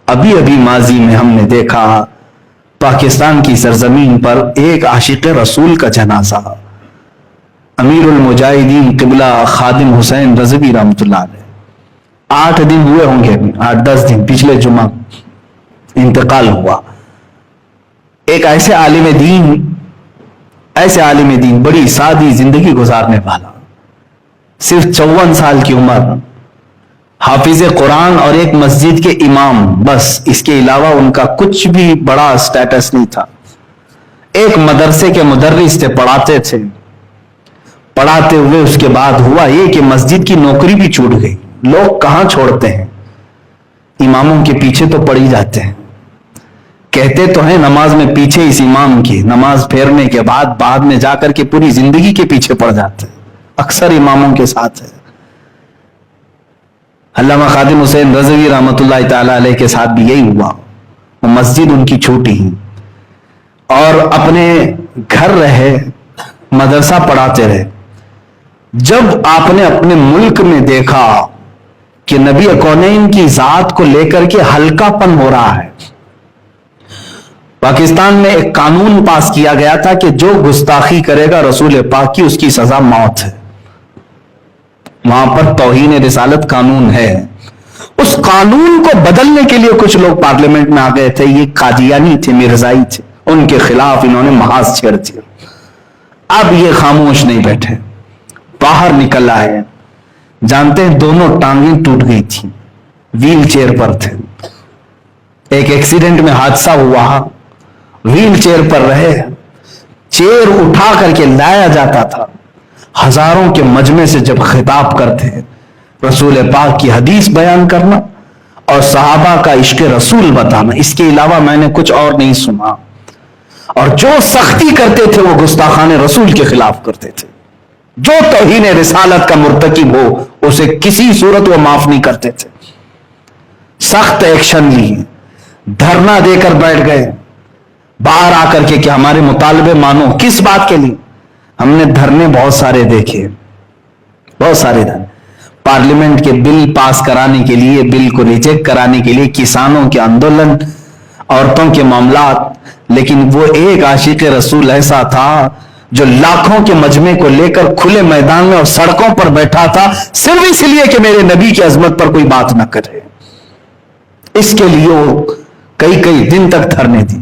ابھی ابھی ماضی میں ہم نے دیکھا پاکستان کی سرزمین پر ایک عاشق رسول کا جنازہ، امیر المجاہدین قبلہ خادم حسین رضوی رحمۃ اللہ علیہ، 8 دن ہوئے ہوں گے، 8-10 دن، پچھلے جمعہ انتقال ہوا۔ ایک ایسے عالم دین، بڑی سادی زندگی گزارنے والا، صرف 54 سال کی عمر، حافظ قرآن اور ایک مسجد کے امام، بس اس کے علاوہ ان کا کچھ بھی بڑا سٹیٹس نہیں تھا۔ ایک مدرسے کے مدرس تھے، پڑھاتے تھے، پڑھاتے ہوئے اس کے بعد ہوا یہ کہ مسجد کی نوکری بھی چھوٹ گئی۔ لوگ کہاں چھوڑتے ہیں، اماموں کے پیچھے تو پڑ ہی جاتے ہیں۔ کہتے تو ہیں نماز میں پیچھے اس امام کی، نماز پھیرنے کے بعد میں جا کر کے پوری زندگی کے پیچھے پڑ جاتے ہیں، اکثر اماموں کے ساتھ ہے۔ علامہ خادم حسین رضوی رحمۃ اللہ تعالی علیہ کے ساتھ بھی یہی ہوا، وہ مسجد ان کی چھوٹی ہی، اور اپنے گھر رہے، مدرسہ پڑھاتے رہے۔ جب آپ نے اپنے ملک میں دیکھا کہ نبی کونین کی ذات کو لے کر کے ہلکا پن ہو رہا ہے، پاکستان میں ایک قانون پاس کیا گیا تھا کہ جو گستاخی کرے گا رسول پاک کی، اس کی سزا موت ہے۔ وہاں پر توہین رسالت قانون ہے۔ اس قانون کو بدلنے کے لیے کچھ لوگ پارلیمنٹ میں آ گئے تھے، یہ قادیانی تھے، مرزائی تھے، ان کے خلاف انہوں نے محاذ چھیڑ دیا۔ اب یہ خاموش نہیں بیٹھے، باہر نکل آئے۔ جانتے ہیں دونوں ٹانگیں ٹوٹ گئی تھی، ویل چیئر پر تھے، ایک ایکسیڈنٹ میں حادثہ ہوا، ویل چیئر پر رہے، چیئر اٹھا کر کے لایا جاتا تھا، ہزاروں کے مجمع سے جب خطاب کرتے رسول پاک کی حدیث بیان کرنا اور صحابہ کا عشق رسول بتانا، اس کے علاوہ میں نے کچھ اور نہیں سنا۔ اور جو سختی کرتے تھے وہ گستاخان رسول کے خلاف کرتے تھے، جو توہین رسالت کا مرتکب ہو اسے کسی صورت وہ معاف نہیں کرتے تھے۔ سخت ایکشن لی، دھرنا دے کر بیٹھ گئے باہر آ کر کے کہ ہمارے مطالبے مانو۔ کس بات کے لیے؟ ہم نے دھرنے بہت سارے دیکھے، بہت سارے دھرنے، پارلیمنٹ کے بل پاس کرانے کے لیے، بل کو ریجیکٹ کرانے کے لیے، کسانوں کے آندولن، عورتوں کے معاملات، لیکن وہ ایک عاشق رسول ایسا تھا جو لاکھوں کے مجمع کو لے کر کھلے میدان میں اور سڑکوں پر بیٹھا تھا، صرف اس لیے کہ میرے نبی کی عظمت پر کوئی بات نہ کرے۔ اس کے لیے وہ کئی دن تک دھرنے دی۔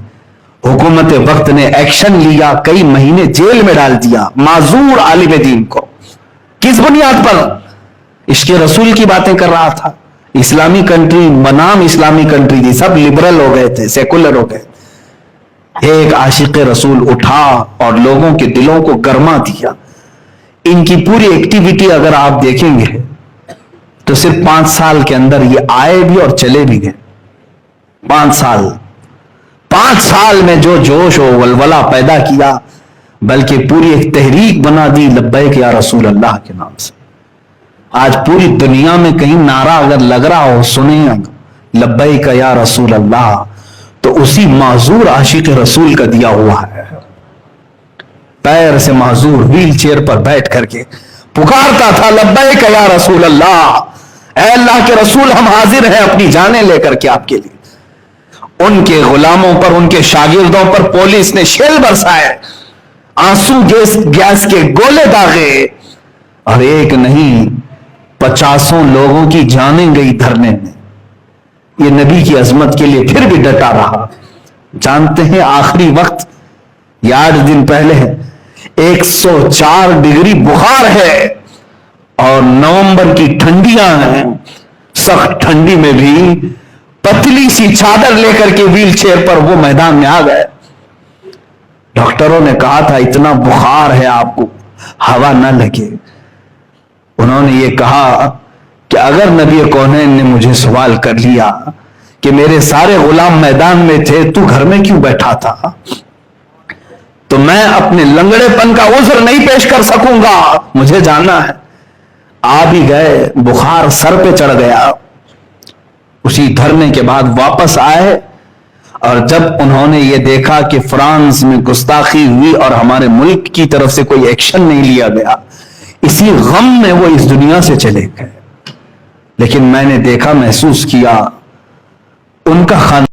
حکومت وقت نے ایکشن لیا، کئی مہینے جیل میں ڈال دیا معذور عالم دین کو۔ کس بنیاد پر؟ عشق رسول کی باتیں کر رہا تھا۔ اسلامی کنٹری بنام اسلامی کنٹری تھی، سب لبرل ہو گئے تھے، سیکولر ہو گئے۔ ایک عاشق رسول اٹھا اور لوگوں کے دلوں کو گرما دیا۔ ان کی پوری ایکٹیویٹی اگر آپ دیکھیں گے تو صرف 5 سال کے اندر یہ آئے بھی اور چلے بھی گئے۔ 5 سال میں جو جوش و ولولہ پیدا کیا، بلکہ پوری ایک تحریک بنا دی لبیک یا رسول اللہ کے نام سے۔ آج پوری دنیا میں کہیں نعرہ اگر لگ رہا ہو، سنیں لبیک یا رسول اللہ، تو اسی معذور عاشق رسول کا دیا ہوا ہے۔ پیر سے معذور ویل چیئر پر بیٹھ کر کے پکارتا تھا لبیک یا رسول اللہ، اے اللہ کے رسول ہم حاضر ہیں اپنی جانیں لے کر کے آپ کے لیے۔ ان کے غلاموں پر، ان کے شاگردوں پر پولیس نے شیل برسائے، آنسو گیس کے گولے داغے، اور ایک نہیں 50 لوگوں کی جانیں گئی دھرنے میں۔ یہ نبی کی عظمت کے لیے پھر بھی ڈٹا رہا۔ جانتے ہیں آخری وقت، یہ 8 دن پہلے 104 ڈگری بخار ہے اور نومبر کی ٹھنڈیاں ہیں، سخت ٹھنڈی میں بھی پتلی سی چادر لے کر کے ویل چیئر پر وہ میدان میں آ گئے۔ ڈاکٹروں نے کہا تھا اتنا بخار ہے آپ کو ہوا نہ لگے۔ انہوں نے یہ کہا کہ اگر نبی کونین نے مجھے سوال کر لیا کہ میرے سارے غلام میدان میں تھے، تو گھر میں کیوں بیٹھا تھا، تو میں اپنے لنگڑے پن کا عذر نہیں پیش کر سکوں گا، مجھے جاننا ہے۔ آ بھی گئے، بخار سر پہ چڑھ گیا۔ اسی دھرنے کے بعد واپس آئے، اور جب انہوں نے یہ دیکھا کہ فرانس میں گستاخی ہوئی اور ہمارے ملک کی طرف سے کوئی ایکشن نہیں لیا گیا، اسی غم میں وہ اس دنیا سے چلے گئے۔ لیکن میں نے دیکھا، محسوس کیا، ان کا خاندان